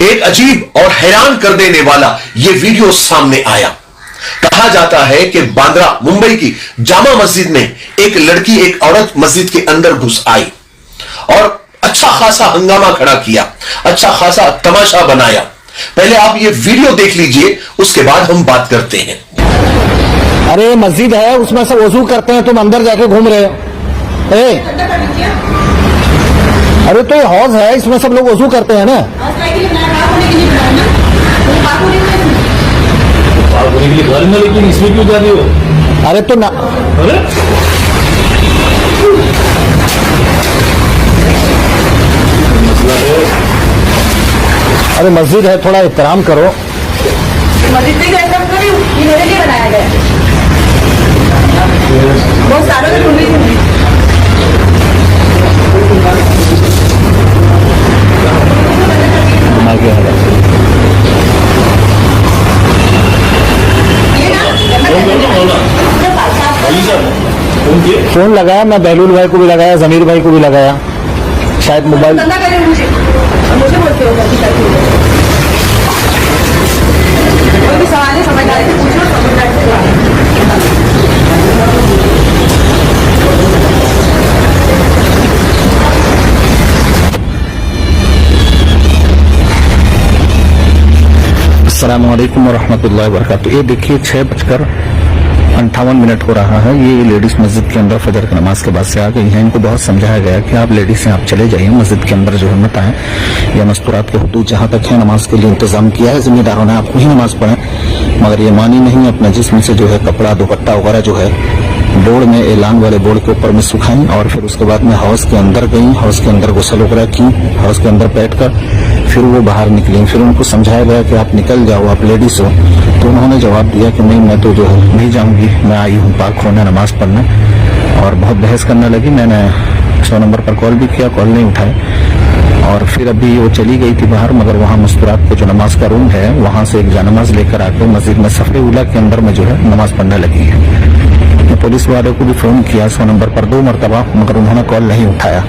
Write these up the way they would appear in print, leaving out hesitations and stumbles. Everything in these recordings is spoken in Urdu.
ایک عجیب اور حیران کر دینے والا یہ ویڈیو سامنے آیا۔ کہا جاتا ہے کہ باندرا ممبئی کی جامع مسجد میں ایک لڑکی ایک عورت مسجد کے اندر گھس آئی اور اچھا خاصا ہنگامہ کھڑا کیا، اچھا خاصا تماشا بنایا۔ پہلے آپ یہ ویڈیو دیکھ لیجئے، اس کے بعد ہم بات کرتے ہیں۔ ارے مسجد ہے، اس میں سب وضو کرتے ہیں، تم اندر جا کے گھوم رہے ہو۔ ارے تو یہ حوض ہے، اس میں سب لوگ وضو کرتے ہیں نا۔ گھر میں لیکن اس میں کیوں جا رہی ہو؟ ارے تو ارے مسجد ہے، تھوڑا احترام کرو۔ مسجد میں احترام کر رہی ہوں، یہ میرے لیے بنایا گیا ہے، بہت سالوں سے ڈھونڈ رہی تھی۔ فون لگایا میں، بہلول بھائی کو بھی لگایا، ضمیر بھائی کو بھی لگایا، شاید موبائل مجھے بولتے ہو کوئی بھی سوال ہے سمجھداری سے پوچھو، سمجھداری سے السلام علیکم ورحمۃ اللہ وبرکاتہ۔ یہ دیکھیے 6:58 ہو رہا ہے۔ یہ لیڈیز مسجد کے اندر فجر کی نماز کے بعد سے آ گئی ہیں۔ ان کو بہت سمجھایا گیا کہ آپ لیڈیز ہیں، آپ چلے جائیے مسجد کے اندر، جو ہے مت آئیں، یا مستورات کے حدود جہاں تک ہے نماز کے لیے انتظام کیا ہے ذمہ داروں نے، آپ کو ہی نماز پڑھیں، مگر یہ مانی نہیں، اپنے جسم سے جو ہے کپڑا دوپٹہ وغیرہ جو ہے بورڈ میں، اعلان والے بورڈ کے اوپر میں سکھائیں، اور پھر اس کے بعد میں حوض کے اندر گئیں، حوض کے اندر غسل وغیرہ کی، حوض کے اندر بیٹھ کر پھر وہ باہر نکلیں۔ پھر ان کو سمجھایا گیا کہ آپ نکل جاؤ، آپ لیڈیز ہو، تو انہوں نے جواب دیا کہ نہیں، میں تو جو ہے نہیں جاؤں گی، میں آئی ہوں پاک ہونے نماز پڑھنے، اور بہت بحث کرنے لگی۔ میں نے 100 نمبر پر کال بھی کیا، کال نہیں اٹھائے، اور پھر ابھی وہ چلی گئی تھی باہر، مگر وہاں مستورات کے جو نماز کا روم ہے وہاں سے ایک جانماز لے کر آ کے مسجد میں صف اولیٰ کے اندر میں جو ہے نماز پڑھنے لگی ہے۔ میں پولیس والے کو بھی فون کیا 100 نمبر پر 2 مرتبہ، مگر انہوں نے کال نہیں اٹھایا۔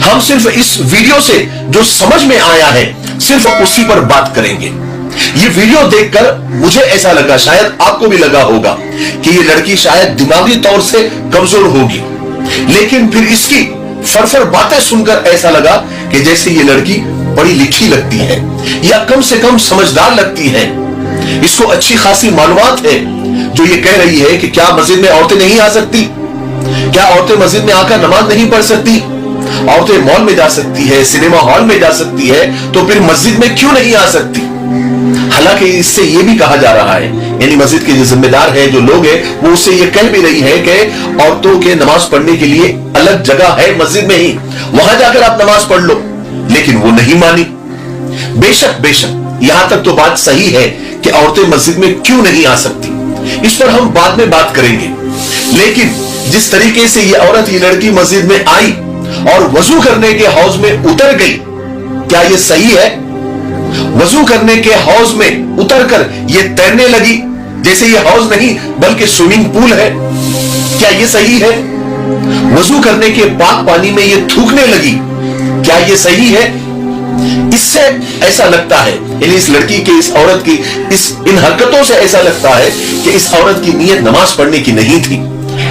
ہم صرف اس ویڈیو سے جو سمجھ میں آیا ہے صرف اسی پر بات کریں گے۔ یہ ویڈیو دیکھ کر مجھے ایسا لگا، شاید آپ کو بھی لگا ہوگا کہ یہ لڑکی شاید دماغی طور سے کمزور ہوگی، لیکن پھر اس کی فرفر باتیں سن کر ایسا لگا کہ جیسے یہ لڑکی پڑھی لکھی لگتی ہے، یا کم سے کم سمجھدار لگتی ہے، اس کو اچھی خاصی معلومات ہے، جو یہ کہہ رہی ہے کہ کیا مسجد میں عورتیں نہیں آ سکتی، کیا عورتیں مسجد میں آ کر نماز نہیں پڑھ سکتی، عورتیں مال میں جا سکتی ہے، سنیما ہال میں جا سکتی ہے، تو پھر مسجد میں کیوں نہیں آ سکتی؟ حالانکہ اس سے یہ بھی کہا جا رہا ہے، یعنی مسجد کے جو ذمہ دار ہے، جو لوگ ہیں، وہ اس سے یہ کہہ بھی رہی ہے کہ عورتوں کے نماز پڑھنے کے لیے الگ جگہ ہے مسجد میں ہی، وہاں جا کر آپ نماز پڑھ لو، لیکن وہ نہیں مانی۔ بے شک یہاں تک تو بات صحیح ہے کہ عورتیں مسجد میں کیوں نہیں آ سکتی، اس پر ہم بعد میں بات کریں گے، لیکن جس طریقے سے یہ عورت، یہ لڑکی مسجد میں آئی اور وضو کرنے کے حوض میں اتر گئی، کیا یہ صحیح ہے؟ وضو کرنے کے حوض میں اتر کر یہ تیرنے لگی جیسے یہ حوض نہیں بلکہ سوئمنگ پول ہے، کیا یہ صحیح ہے؟ وضو کرنے کے پاک پانی میں یہ تھوکنے لگی، کیا یہ صحیح ہے؟ اس سے ایسا لگتا ہے، یعنی اس لڑکی کے، اس عورت کی ان حرکتوں سے ایسا لگتا ہے کہ اس عورت کی نیت نماز پڑھنے کی نہیں تھی،